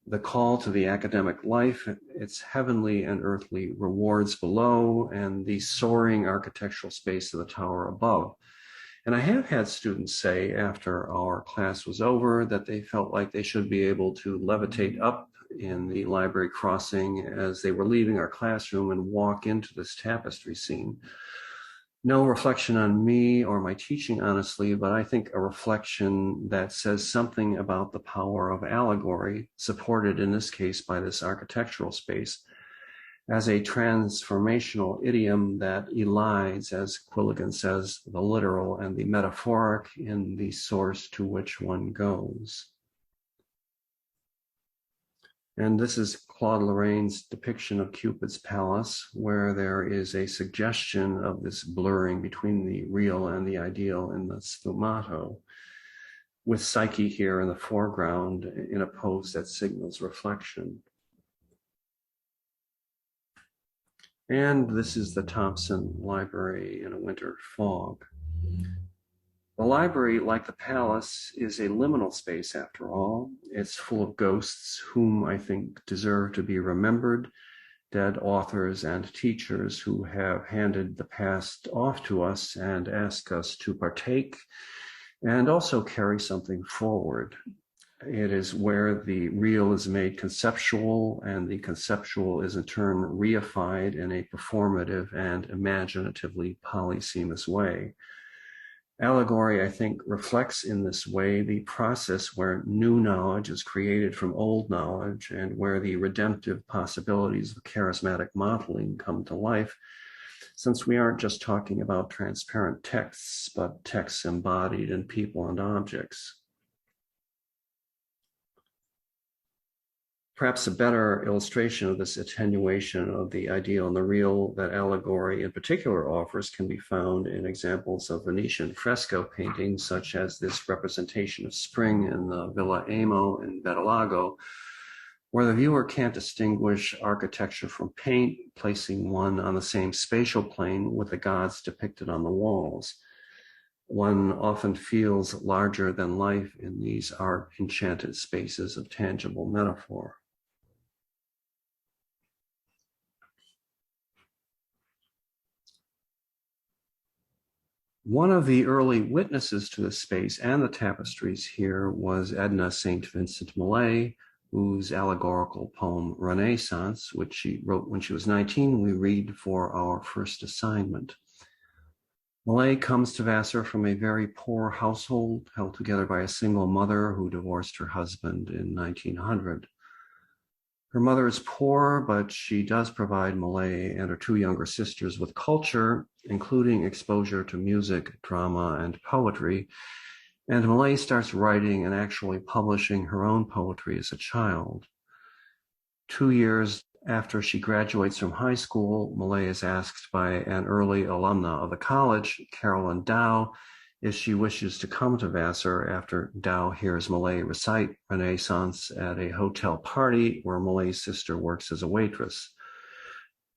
the call to the academic life, its heavenly and earthly rewards below, and the soaring architectural space of the tower above. And I have had students say after our class was over that they felt like they should be able to levitate up in the library crossing as they were leaving our classroom and walk into this tapestry scene. No reflection on me or my teaching, honestly, but I think a reflection that says something about the power of allegory, supported in this case by this architectural space, as a transformational idiom that elides, as Quilligan says, the literal and the metaphoric in the source to which one goes. And this is Claude Lorraine's depiction of Cupid's palace, where there is a suggestion of this blurring between the real and the ideal in the sfumato, with Psyche here in the foreground in a pose that signals reflection. And this is the Thompson Library in a winter fog. The library, like the palace, is a liminal space after all. It's full of ghosts whom I think deserve to be remembered, dead authors and teachers who have handed the past off to us and ask us to partake and also carry something forward. It is where the real is made conceptual and the conceptual is in turn reified in a performative and imaginatively polysemous way. Allegory, I think, reflects in this way the process where new knowledge is created from old knowledge and where the redemptive possibilities of charismatic modeling come to life, since we aren't just talking about transparent texts, but texts embodied in people and objects. Perhaps a better illustration of this attenuation of the ideal and the real that allegory in particular offers can be found in examples of Venetian fresco paintings, such as this representation of spring in the Villa Emo in Bettolago, where the viewer can't distinguish architecture from paint, placing one on the same spatial plane with the gods depicted on the walls. One often feels larger than life in these art-enchanted spaces of tangible metaphor. One of the early witnesses to this space and the tapestries here was Edna St. Vincent Millay, whose allegorical poem Renaissance, which she wrote when she was 19, we read for our first assignment. Millay comes to Vassar from a very poor household held together by a single mother who divorced her husband in 1900. Her mother is poor, but she does provide Millay and her two younger sisters with culture, including exposure to music, drama, and poetry. And Millay starts writing and actually publishing her own poetry as a child. 2 years after she graduates from high school, Millay is asked by an early alumna of the college, Carolyn Dow, if she wishes to come to Vassar after Dow hears Millay recite Renaissance at a hotel party where Millay's sister works as a waitress.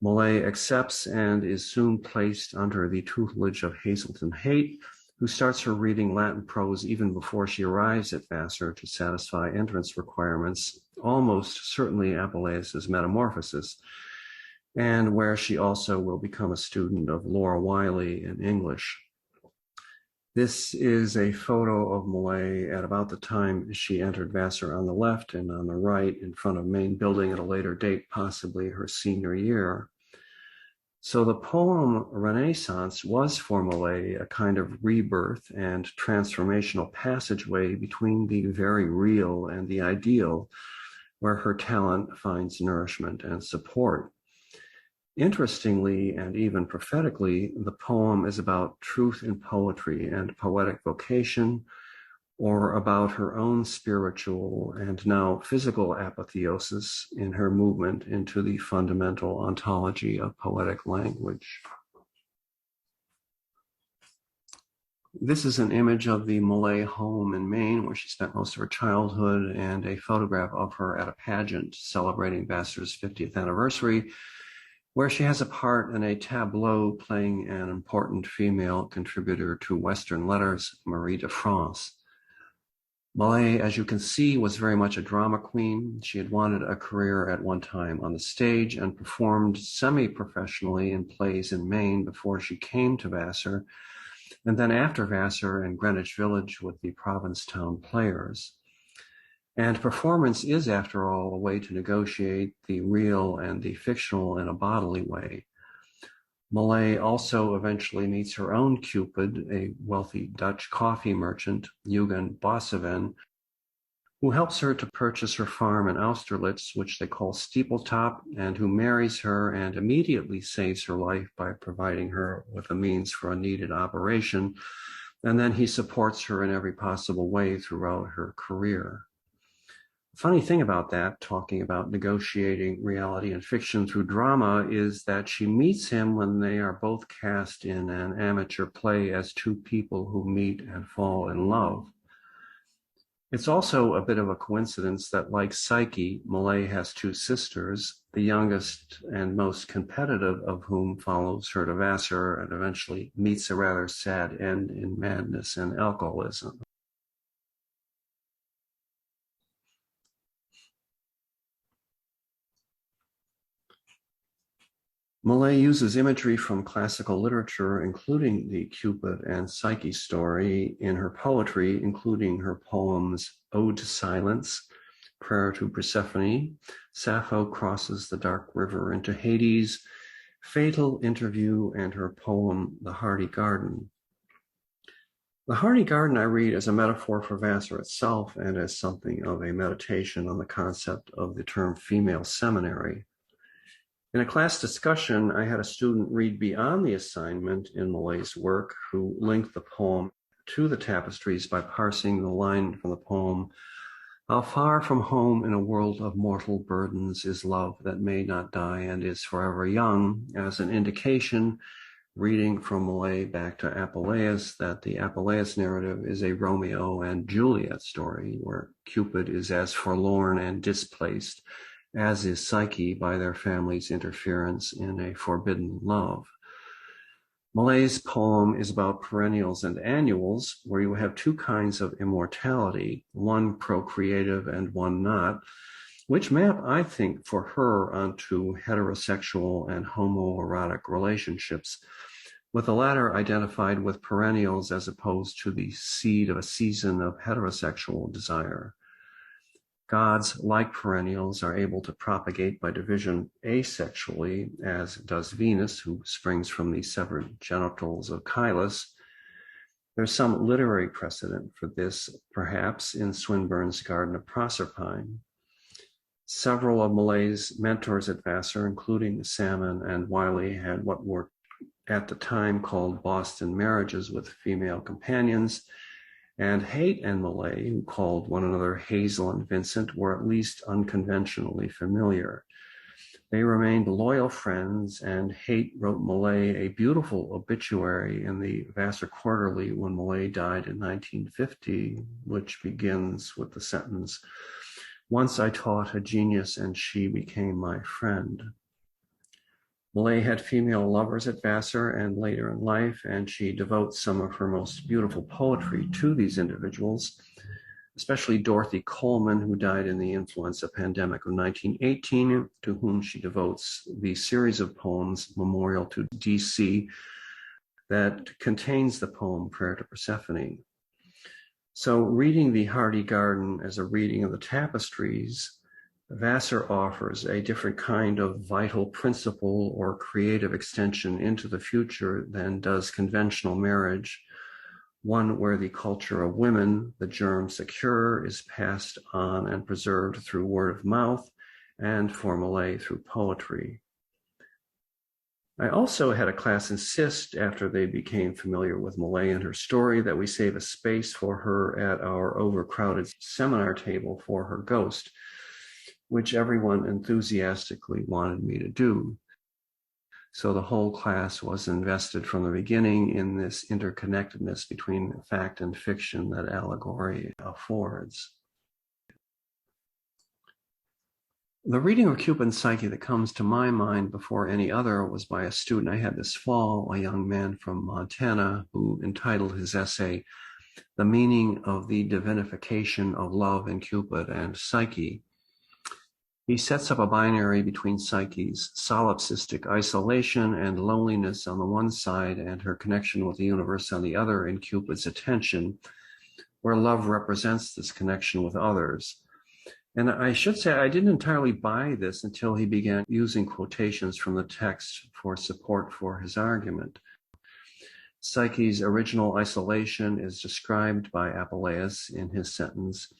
Millay accepts and is soon placed under the tutelage of Hazelton Haight, who starts her reading Latin prose even before she arrives at Vassar to satisfy entrance requirements, almost certainly Apuleius' Metamorphosis, and where she also will become a student of Laura Wiley in English. This is a photo of Millay at about the time she entered Vassar on the left, and on the right in front of main building at a later date, possibly her senior year. So the poem Renaissance was for Millay a kind of rebirth and transformational passageway between the very real and the ideal, where her talent finds nourishment and support. Interestingly, and even prophetically, the poem is about truth in poetry and poetic vocation, or about her own spiritual and now physical apotheosis in her movement into the fundamental ontology of poetic language. This is an image of the Millay home in Maine, where she spent most of her childhood, and a photograph of her at a pageant celebrating Vassar's 50th anniversary, where she has a part in a tableau playing an important female contributor to Western letters, Marie de France. Millay, as you can see, was very much a drama queen. She had wanted a career at one time on the stage and performed semi-professionally in plays in Maine before she came to Vassar, and then after Vassar in Greenwich Village with the Provincetown Players. And performance is, after all, a way to negotiate the real and the fictional in a bodily way. Millay also eventually meets her own Cupid, a wealthy Dutch coffee merchant, Eugen Bosseven, who helps her to purchase her farm in Austerlitz, which they call Steepletop, and who marries her and immediately saves her life by providing her with the means for a needed operation. And then he supports her in every possible way throughout her career. Funny thing about that, talking about negotiating reality and fiction through drama, is that she meets him when they are both cast in an amateur play as two people who meet and fall in love. It's also a bit of a coincidence that, like Psyche, Millay has two sisters, the youngest and most competitive of whom follows her to Vassar and eventually meets a rather sad end in madness and alcoholism. Millay uses imagery from classical literature, including the Cupid and Psyche story, in her poetry, including her poems Ode to Silence, Prayer to Persephone, Sappho Crosses the Dark River into Hades, Fatal Interview, and her poem The Hardy Garden. The Hardy Garden I read as a metaphor for Vassar itself and as something of a meditation on the concept of the term female seminary. In a class discussion, I had a student read beyond the assignment in Millay's work, who linked the poem to the tapestries by parsing the line from the poem, "How far from home in a world of mortal burdens is love that may not die and is forever young," as an indication, reading from Millay back to Apuleius, that the Apuleius narrative is a Romeo and Juliet story, where Cupid is as forlorn and displaced as is Psyche by their family's interference in a forbidden love. Millay's poem is about perennials and annuals, where you have two kinds of immortality, one procreative and one not, which map, I think, for her onto heterosexual and homoerotic relationships, with the latter identified with perennials as opposed to the seed of a season of heterosexual desire. Gods, like perennials, are able to propagate by division asexually, as does Venus, who springs from the severed genitals of Hylas. There's some literary precedent for this, perhaps, in Swinburne's Garden of Proserpine. Several of Millay's mentors at Vassar, including Salmon and Wiley, had what were at the time called Boston marriages with female companions, and Haight and Millay, who called one another Hazel and Vincent, were at least unconventionally familiar. They remained loyal friends, and Haight wrote Millay a beautiful obituary in the Vassar Quarterly when Millay died in 1950, which begins with the sentence, "Once I taught a genius and she became my friend." Millay had female lovers at Vassar and later in life, and she devotes some of her most beautiful poetry to these individuals, especially Dorothy Coleman, who died in the influenza pandemic of 1918, to whom she devotes the series of poems Memorial to DC that contains the poem Prayer to Persephone. So reading The Hardy Garden as a reading of the tapestries, Vassar offers a different kind of vital principle or creative extension into the future than does conventional marriage, one where the culture of women, the germ secure, is passed on and preserved through word of mouth, and for Millay through poetry. I also had a class insist, after they became familiar with Millay and her story, that we save a space for her at our overcrowded seminar table for her ghost, which everyone enthusiastically wanted me to do. So the whole class was invested from the beginning in this interconnectedness between fact and fiction that allegory affords. The reading of Cupid and Psyche that comes to my mind before any other was by a student I had this fall, a young man from Montana, who entitled his essay, "The Meaning of the Divinification of Love in Cupid and Psyche." He sets up a binary between Psyche's solipsistic isolation and loneliness on the one side and her connection with the universe on the other in Cupid's attention, where love represents this connection with others. And I should say I didn't entirely buy this until he began using quotations from the text for support for his argument. Psyche's original isolation is described by Apuleius in his sentence,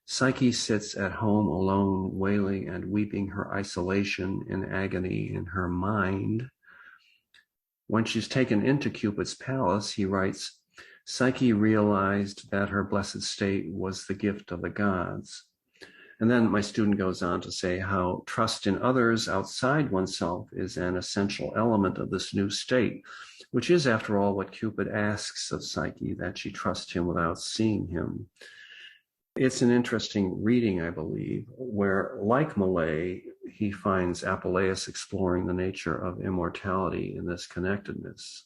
"Psyche sits at home alone, wailing and weeping her isolation in agony in her mind." When she's taken into Cupid's palace, he writes, "Psyche realized that her blessed state was the gift of the gods." And then my student goes on to say how trust in others outside oneself is an essential element of this new state, which is, after all, what Cupid asks of Psyche, that she trust him without seeing him. It's an interesting reading, I believe, where, like Millay, he finds Apuleius exploring the nature of immortality in this connectedness.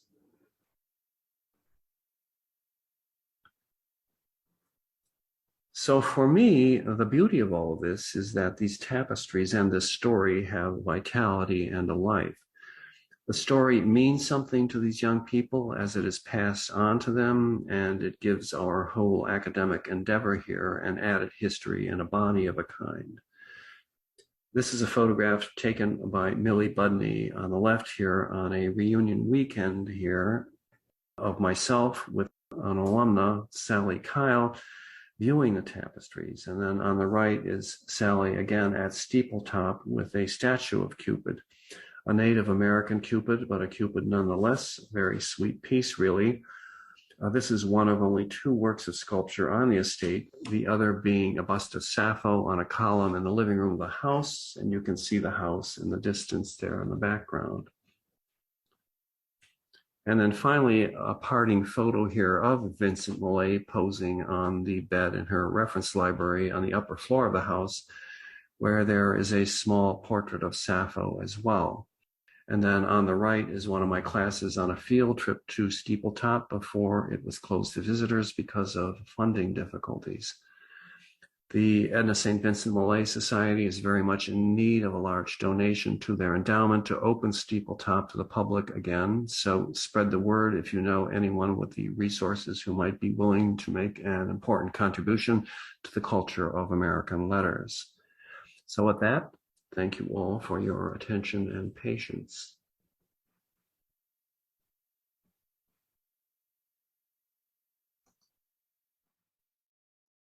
So for me, the beauty of all of this is that these tapestries and this story have vitality and a life. The story means something to these young people as it is passed on to them, and it gives our whole academic endeavor here an added history and a body of a kind. This is a photograph taken by Millie Budney on the left here on a reunion weekend here of myself with an alumna, Sally Kyle, viewing the tapestries. And then on the right is Sally again at Steepletop with a statue of Cupid, a Native American Cupid, but a Cupid nonetheless. Very sweet piece, really. This is one of only 2 works of sculpture on the estate, the other being a bust of Sappho on a column in the living room of the house, and you can see the house in the distance there in the background. And then finally, a parting photo here of Vincent Millay posing on the bed in her reference library on the upper floor of the house, where there is a small portrait of Sappho as well. And then on the right is one of my classes on a field trip to Steepletop before it was closed to visitors because of funding difficulties. The Edna St. Vincent Millay Society is very much in need of a large donation to their endowment to open Steepletop to the public again. So spread the word if you know anyone with the resources who might be willing to make an important contribution to the culture of American letters. So with that, thank you all for your attention and patience.